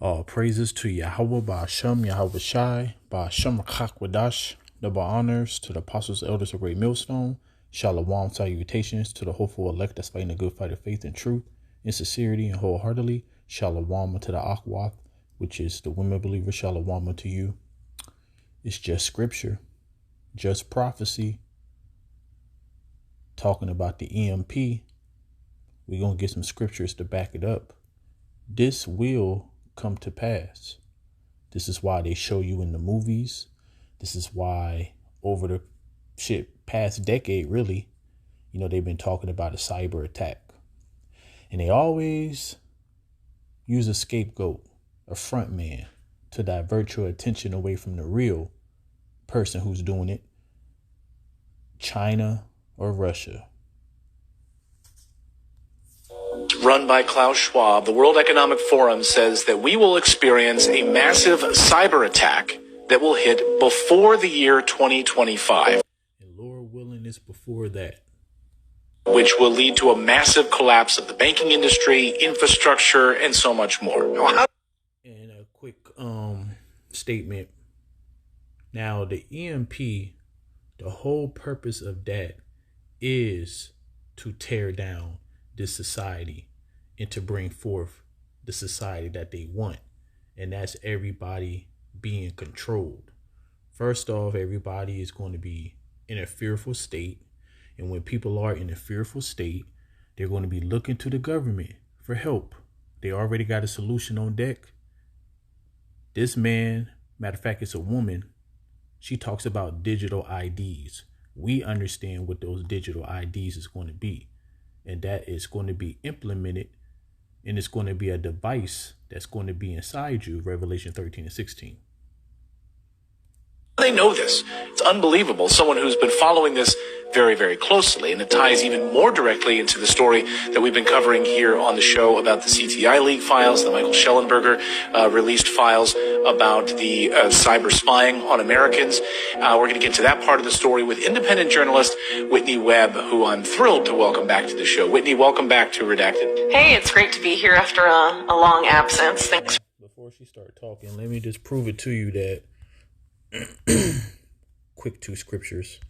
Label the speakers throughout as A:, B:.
A: All praises to Yahweh Ba'Shem, Yahweh Shai, Ba'Shem Chak double honors to the apostles, elders of Great Millstone, Shalom salutations to the hopeful elect that's fighting a good fight of faith and truth, in sincerity and wholeheartedly, Shalom to the Akwath, which is the women believers, Shalom to you. It's just scripture, just prophecy, talking about the EMP. We're going to get some scriptures to back it up. This will come to pass. This is why they show you in the movies. This is why over the past decade, really, they've been talking about a cyber attack. And they always use a scapegoat, a front man, to divert your attention away from the real person who's doing it, China or Russia.
B: Run by Klaus Schwab, the World Economic Forum says that we will experience a massive cyber attack that will hit before the year 2025.
A: And Lord willing, it's before that.
B: Which will lead to a massive collapse of the banking industry, infrastructure, and so much more.
A: And a quick statement. Now, the EMP, the whole purpose of that is to tear down this society and to bring forth the society that they want. And that's everybody being controlled. First off, everybody is going to be in a fearful state. And when people are in a fearful state, they're going to be looking to the government for help. They already got a solution on deck. This man, matter of fact, it's a woman. She talks about digital IDs. We understand what those digital IDs is going to be. And that is going to be implemented, and it's going to be a device that's going to be inside you, Revelation 13 and 16.
B: They know this. It's unbelievable. Someone who's been following this very, very closely, and it ties even more directly into the story that we've been covering here on the show about the CTI leak files, the Michael Schellenberger released files about the cyber spying on Americans. We're going to get to that part of the story with independent journalist Whitney Webb, who I'm thrilled to welcome back to the show. Whitney, welcome back to Redacted.
C: Hey, it's great to be here after a long absence. Thanks.
A: Before she started talking, let me just prove it to you that quick two scriptures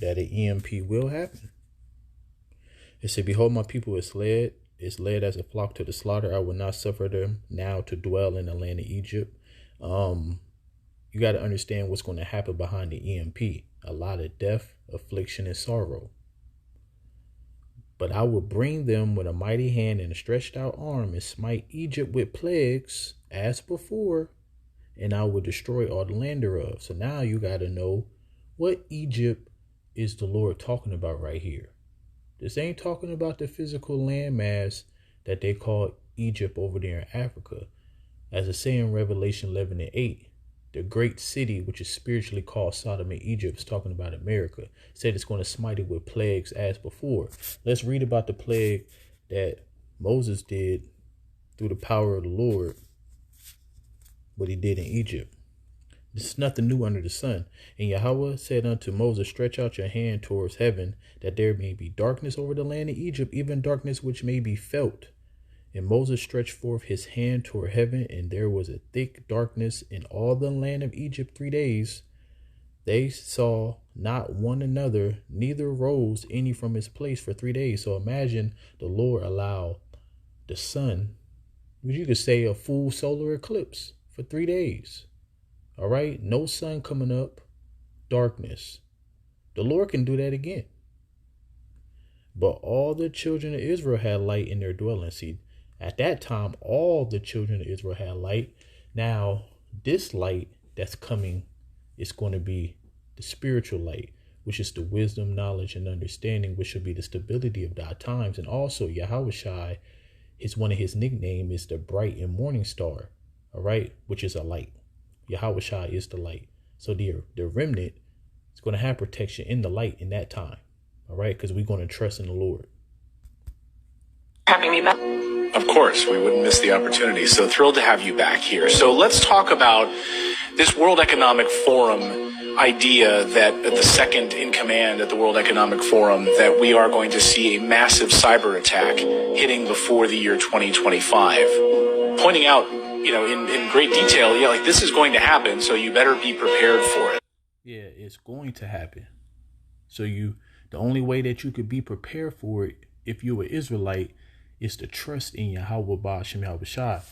A: that an EMP will happen. It said, behold, my people is led as a flock to the slaughter. I will not suffer them now to dwell in the land of Egypt. You got to understand what's going to happen behind the EMP. A lot of death, affliction, and sorrow. But I will bring them with a mighty hand and a stretched out arm and smite Egypt with plagues as before, and I will destroy all the land thereof. So now you got to know what Egypt is the Lord talking about right here. This ain't talking about the physical landmass that they call Egypt over there in Africa. As it say in Revelation 11 and 8, the great city, which is spiritually called Sodom and Egypt, is talking about America. It said it's going to smite it with plagues as before. Let's read about the plague that Moses did through the power of the Lord, what he did in Egypt. This is nothing new under the sun. And Yahweh said unto Moses, stretch out your hand towards heaven, that there may be darkness over the land of Egypt, even darkness which may be felt. And Moses stretched forth his hand toward heaven, and there was a thick darkness in all the land of Egypt 3 days. They saw not one another, neither rose any from his place for 3 days. So imagine the Lord allow the sun, which you could say a full solar eclipse, for 3 days. All right. No sun coming up, darkness. The Lord can do that again. But all the children of Israel had light in their dwelling. See, at that time, all the children of Israel had light. Now, this light that's coming is going to be the spiritual light, which is the wisdom, knowledge, and understanding, which should be the stability of thy times. And also, Yahweh Shai, one of his nickname is the bright and morning star. All right, which is a light. Yahweh Shai is the light. So the remnant is going to have protection in the light in that time. All right, because we're going to trust in the Lord.
C: Having me back.
B: Of course, we wouldn't miss the opportunity. So thrilled to have you back here. So let's talk about this World Economic Forum idea that at the second in command at the World Economic Forum that we are going to see a massive cyber attack hitting before the year 2025, pointing out, in great detail, like this is going to happen, so you better be prepared for it.
A: Yeah, it's going to happen. So the only way that you could be prepared for it, if you're an Israelite, is to trust in Yahweh Ba'ashem Yahushua.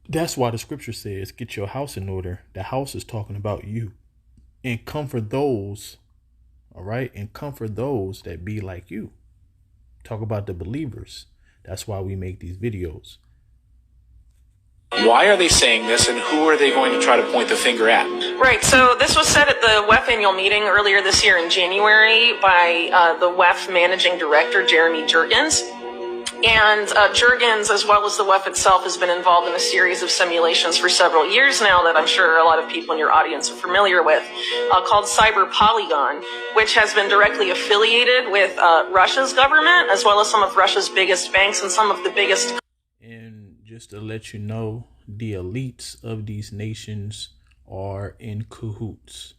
A: That's why the scripture says, get your house in order. The house is talking about you. And comfort those, all right? And comfort those that be like you. Talk about the believers. That's why we make these videos.
B: Why are they saying this, and who are they going to try to point the finger at?
C: Right. So this was said at the WEF annual meeting earlier this year in January by the WEF managing director, Jeremy Jurgens. And Jurgens, as well as the WEF itself, has been involved in a series of simulations for several years now that I'm sure a lot of people in your audience are familiar with, called Cyber Polygon, which has been directly affiliated with Russia's government, as well as some of Russia's biggest banks and some of the biggest.
A: And just to let you know, the elites of these nations are in cahoots.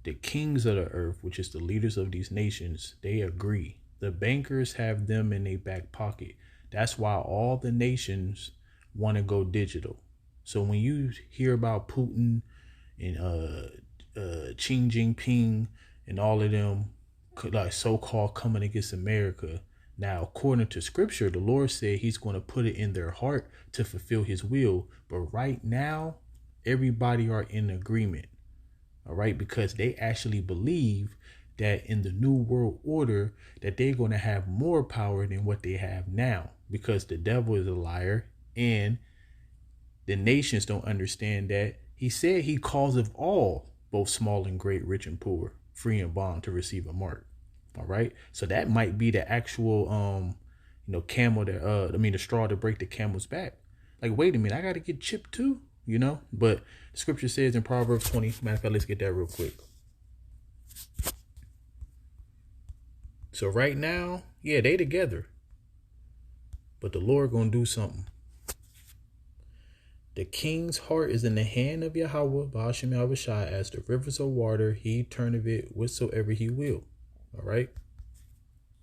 A: The kings of the earth, which is the leaders of these nations, they agree. The bankers have them in their back pocket. That's why all the nations want to go digital. So when you hear about Putin and Xi Jinping and all of them, like so-called coming against America, now according to scripture, the Lord said he's going to put it in their heart to fulfill his will. But right now, everybody are in agreement. All right, because they actually believe that in the new world order that they're going to have more power than what they have now, because the devil is a liar and the nations don't understand that. He said he causeth all, both small and great, rich and poor, free and bond, to receive a mark. All right. So that might be the actual, camel that, the straw to break the camel's back. Like, wait a minute, I got to get chipped too, but the scripture says in Proverbs 20, matter of fact, let's get that real quick. So right now, yeah, they together. But the Lord gonna do something. The king's heart is in the hand of Yahweh, Ba'ashem Yahushua, as the rivers of water, he turneth it whatsoever he will. All right.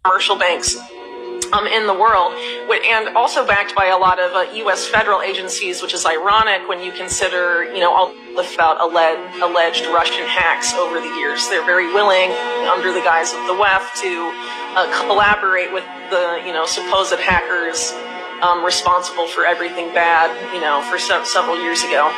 C: Commercial banks in the world, and also backed by a lot of U.S. federal agencies, which is ironic when you consider, all about alleged Russian hacks over the years. They're very willing, under the guise of the WEF, to collaborate with the, supposed hackers responsible for everything bad, for several years ago.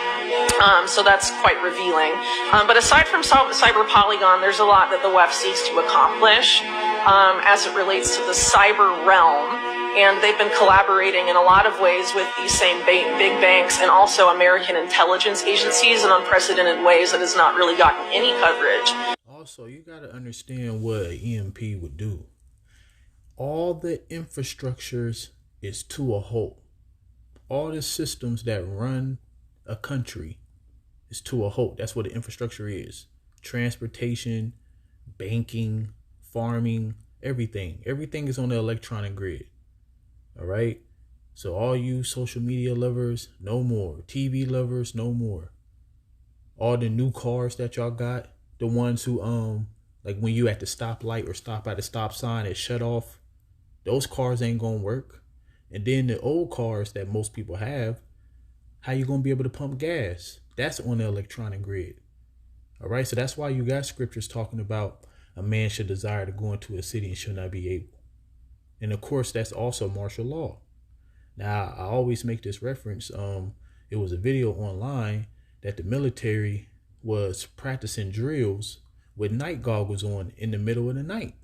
C: So that's quite revealing. But aside from Cyber Polygon, there's a lot that the WEF seeks to accomplish as it relates to the cyber realm. And they've been collaborating in a lot of ways with these same big banks and also American intelligence agencies in unprecedented ways that has not really gotten any coverage.
A: Also, you got to understand what an EMP would do. All the infrastructures is to a halt. All the systems that run a country is to a halt. That's what the infrastructure is. Transportation, banking, farming, everything. Everything is on the electronic grid. All right. So all you social media lovers, no more. TV lovers, no more. All the new cars that y'all got, the ones who, like when you at the stoplight or stop at the stop sign, it shut off. Those cars ain't going to work. And then the old cars that most people have, how you going to be able to pump gas? That's on the electronic grid. All right. So that's why you got scriptures talking about a man should desire to go into a city and should not be able. And of course, that's also martial law. Now, I always make this reference. It was a video online that the military was practicing drills with night goggles on in the middle of the night.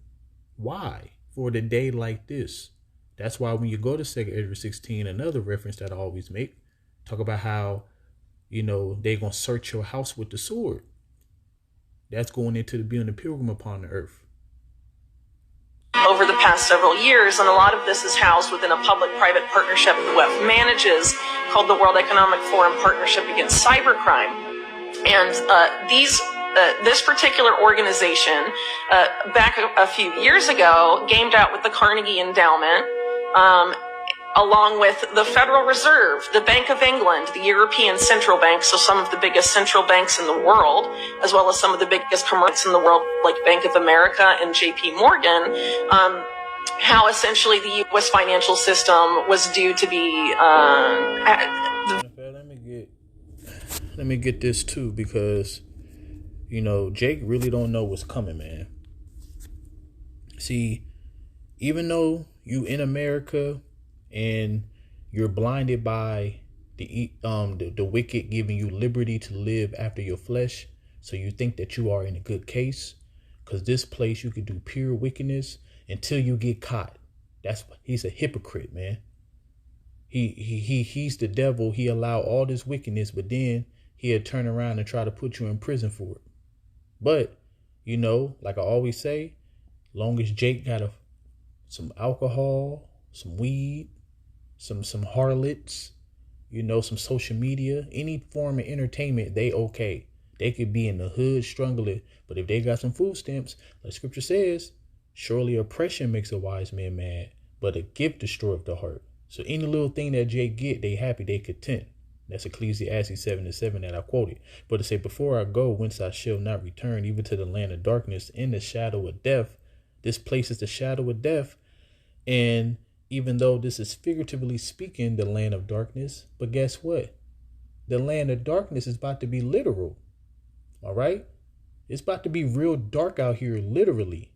A: Why? For the day like this. That's why when you go to 2 Ezra 16, another reference that I always make, talk about how, they're going to search your house with the sword. That's going into being a pilgrim upon the earth.
C: Over the past several years, and a lot of this is housed within a public-private partnership the WEF manages called the World Economic Forum Partnership Against Cybercrime. And this particular organization, back a few years ago, gamed out with the Carnegie Endowment, along with the Federal Reserve, the Bank of England, the European Central Bank, so some of the biggest central banks in the world, as well as some of the biggest commercial in the world, like Bank of America and JP Morgan, how essentially the U.S. financial system was due to be...
A: Let me get this too, because, you know, Jake really don't know what's coming, man. See, even though you in America and you're blinded by the wicked giving you liberty to live after your flesh, so you think that you are in a good case, because this place you could do pure wickedness until you get caught. He's a hypocrite, man. He's the devil. He allowed all this wickedness, but then he'll turn around and try to put you in prison for it. But, you know, like I always say, long as Jake got some alcohol, some weed, some harlots, you know, some social media, any form of entertainment, they okay. They could be in the hood struggling, but if they got some food stamps, like scripture says, surely oppression makes a wise man mad, but a gift destroyeth the heart. So any little thing that Jake get, they happy, they content. That's Ecclesiastes 7:7 that I quoted. But to say, before I go, whence I shall not return, even to the land of darkness, in the shadow of death. This place is the shadow of death. And even though this is figuratively speaking, the land of darkness, but guess what? The land of darkness is about to be literal. All right? It's about to be real dark out here, literally.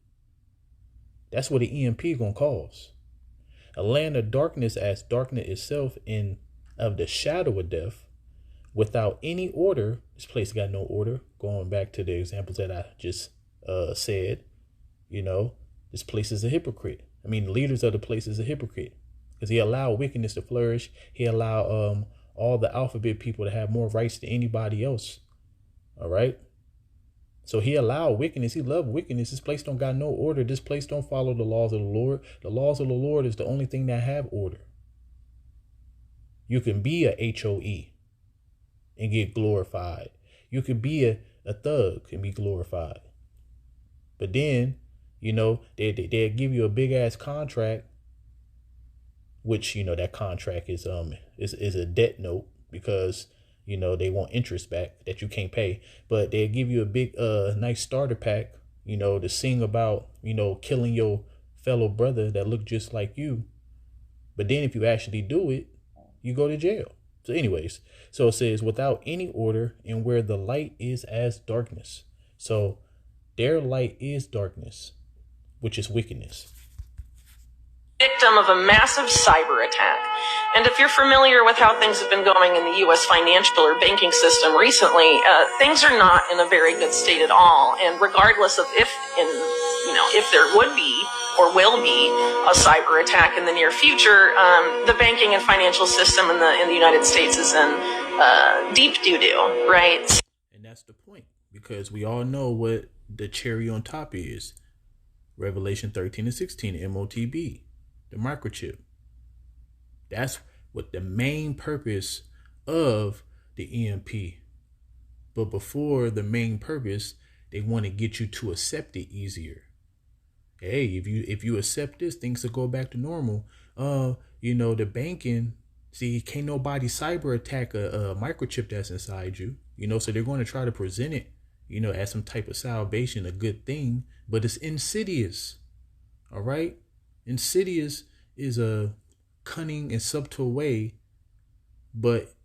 A: That's what the EMP gonna cause. A land of darkness as darkness itself, in of the shadow of death, without any order. This place got no order. Going back to the examples that I just said, you know, this place is a hypocrite. I mean, the leaders of the place is a hypocrite, because he allowed wickedness to flourish. He allowed all the alphabet people to have more rights than anybody else. All right. So he allowed wickedness. He loved wickedness. This place don't got no order. This place don't follow the laws of the Lord. The laws of the Lord is the only thing that have order. You can be a HOE and get glorified. You could be a thug and be glorified. But then, you know, they'll give you a big ass contract, which, you know, that contract is a debt note, because, you know, they want interest back that you can't pay. But they'll give you a big nice starter pack, you know, to sing about, you know, killing your fellow brother that look just like you. But then if you actually do it, you go to jail. So anyways, so it says, without any order, and where the light is as darkness. So their light is darkness, which is wickedness.
C: Victim of a massive cyber attack. And if you're familiar with how things have been going in the U.S. financial or banking system recently, things are not in a very good state at all. And regardless of if there would be or will be a cyber attack in the near future, the banking and financial system in the United States is in deep doo-doo, right?
A: And that's the point, because we all know what the cherry on top is. Revelation 13:16, MOTB, the microchip. That's what the main purpose of the EMP. But before the main purpose, they want to get you to accept it easier. Hey, if you accept this, things will go back to normal. You know, the banking, see, can't nobody cyber attack a microchip that's inside you. You know, so they're going to try to present it, you know, as some type of salvation, a good thing, but it's insidious. All right. Insidious is a cunning and subtle way, but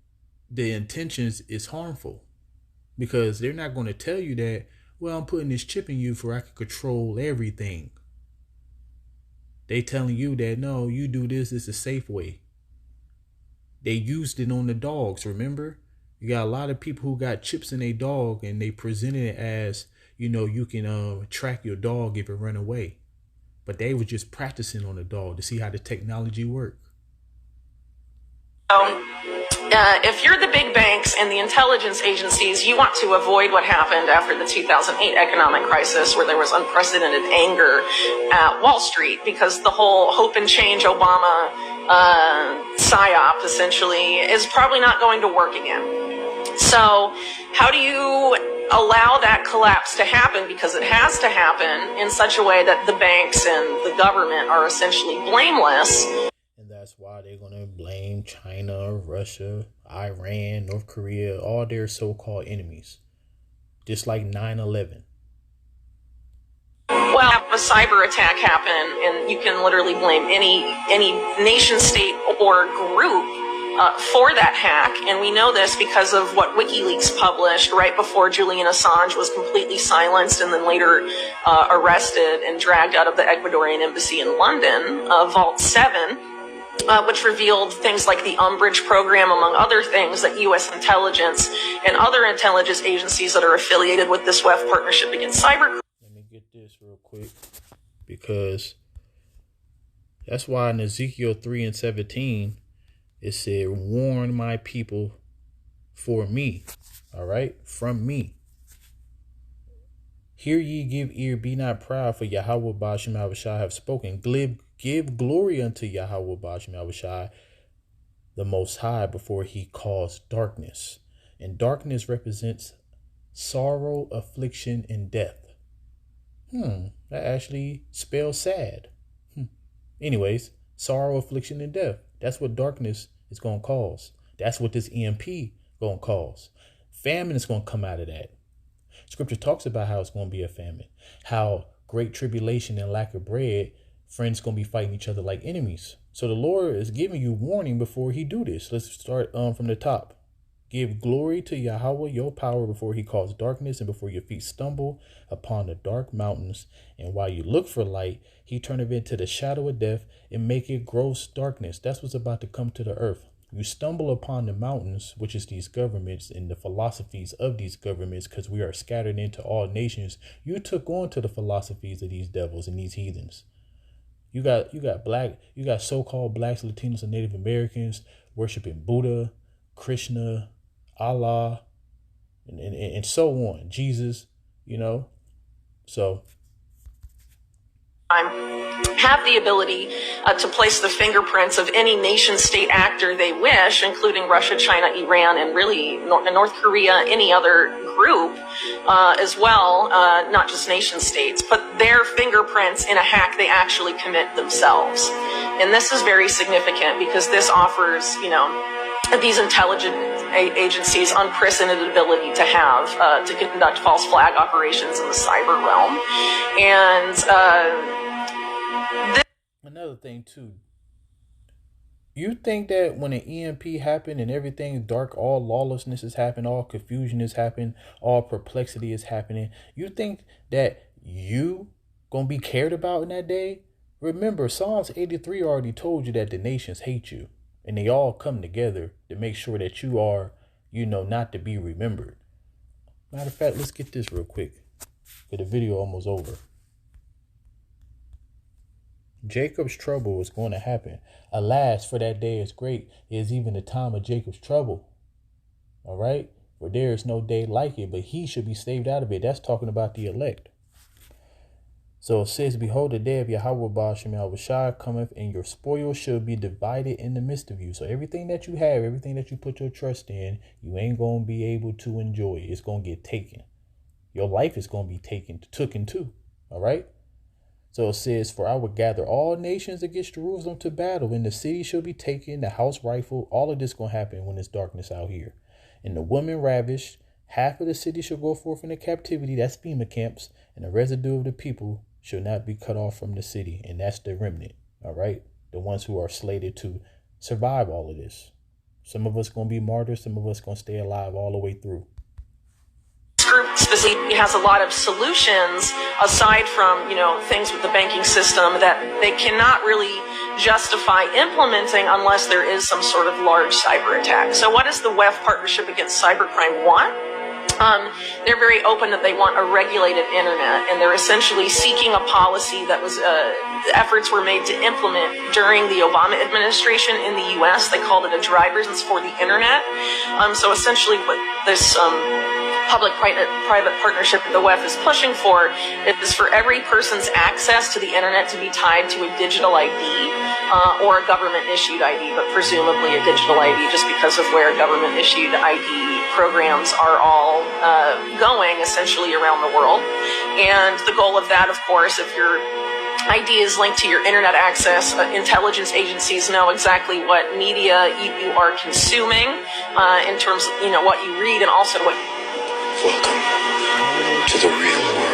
A: the intentions is harmful, because they're not going to tell you that, well, I'm putting this chip in you for I can control everything. They telling you that, no, you do this is a safe way. They used it on the dogs, remember? You got a lot of people who got chips in their dog, and they presented it as, you know, you can track your dog if it run away. But they were just practicing on the dog to see how the technology worked.
C: If you're the big banks and the intelligence agencies, you want to avoid what happened after the 2008 economic crisis, where there was unprecedented anger at Wall Street because the whole hope and change Obama psyop essentially is probably not going to work again. So how do you allow that collapse to happen? Because it has to happen in such a way that the banks and the government are essentially blameless.
A: And That's why they're going to blame China, Russia, Iran, North Korea, all their so-called enemies. Just like 9/11.
C: Well, a cyber attack happened, and you can literally blame any nation state or group for that hack. And we know this because of what WikiLeaks published right before Julian Assange was completely silenced and then later arrested and dragged out of the Ecuadorian embassy in London, Vault 7. Which revealed things like the Umbridge program, among other things, that U.S. intelligence and other intelligence agencies that are affiliated with this WEF partnership against cybercrime.
A: Let me get this real quick, because that's why in Ezekiel 3:17, it said, warn my people for me. All right, from me. Hear ye, give ear, be not proud, for Yahweh Ba'ashem Yahushua have spoken. Give glory unto Yahweh Ba'ashem Yahushua, the Most High, before he caused darkness. And darkness represents sorrow, affliction, and death. That actually spells sad. Anyways, sorrow, affliction, and death. That's what darkness is going to cause. That's what this EMP going to cause. Famine is going to come out of that. Scripture talks about how it's going to be a famine, how great tribulation and lack of bread, friends going to be fighting each other like enemies. So the Lord is giving you warning before he do this. Let's start from the top. Give glory to Yahweh, your power, before he cause darkness and before your feet stumble upon the dark mountains. And while you look for light, he turn it into the shadow of death and make it gross darkness. That's what's about to come to the earth. You stumble upon the mountains, which is these governments and the philosophies of these governments, because we are scattered into all nations. You took on to the philosophies of these devils and these heathens. You got so-called blacks, Latinos, and Native Americans worshiping Buddha, Krishna, Allah, and so on. Jesus, so.
C: Have the ability to place the fingerprints of any nation state actor they wish, including Russia, China, Iran, and really North Korea, any other group as well, not just nation states, put their fingerprints in a hack they actually commit themselves. And this is very significant because this offers, these intelligence agencies unprecedented ability to have to conduct false flag operations in the cyber realm. And
A: another thing too, you think that when an EMP happened and everything dark, all lawlessness has happened, all confusion has happened, all perplexity is happening, you think that you gonna be cared about in that day? Remember, Psalms 83 already told you that the nations hate you, and they all come together to make sure that you are, not to be remembered. Matter of fact, let's get this real quick, because the video almost over. Jacob's trouble is going to happen. Alas, for that day is great, is even the time of Jacob's trouble. All right? For there is no day like it, but he should be saved out of it. That's talking about the elect. So it says, behold, the day of Yahweh Ba'ashem Yahushua cometh, and your spoil shall be divided in the midst of you. So everything that you have, everything that you put your trust in, you ain't going to be able to enjoy it. It's going to get taken. Your life is going to be taken too. All right? So it says, for I will gather all nations against Jerusalem to battle, and the city shall be taken, the house rifled. All of this going to happen when there's darkness out here. And the women ravished, half of the city shall go forth into captivity. That's FEMA camps. And the residue of the people shall not be cut off from the city. And that's the remnant. All right. The ones who are slated to survive all of this. Some of us going to be martyrs. Some of us going to stay alive all the way through.
C: Specifically has a lot of solutions aside from, things with the banking system that they cannot really justify implementing unless there is some sort of large cyber attack. So what does the WEF Partnership Against Cybercrime want? They're very open that they want a regulated internet, and they're essentially seeking a policy that was efforts were made to implement during the Obama administration in the U.S. They called it a driver's for the internet. So essentially what this public-private partnership that the WEF is pushing for is for every person's access to the internet to be tied to a digital ID or a government-issued ID, but presumably a digital ID just because of where government-issued ID programs are all going essentially around the world. And the goal of that, of course, if you're IDs linked to your internet access. Intelligence agencies know exactly what media you are consuming in terms of, what you read and also what.
D: Welcome to the real world.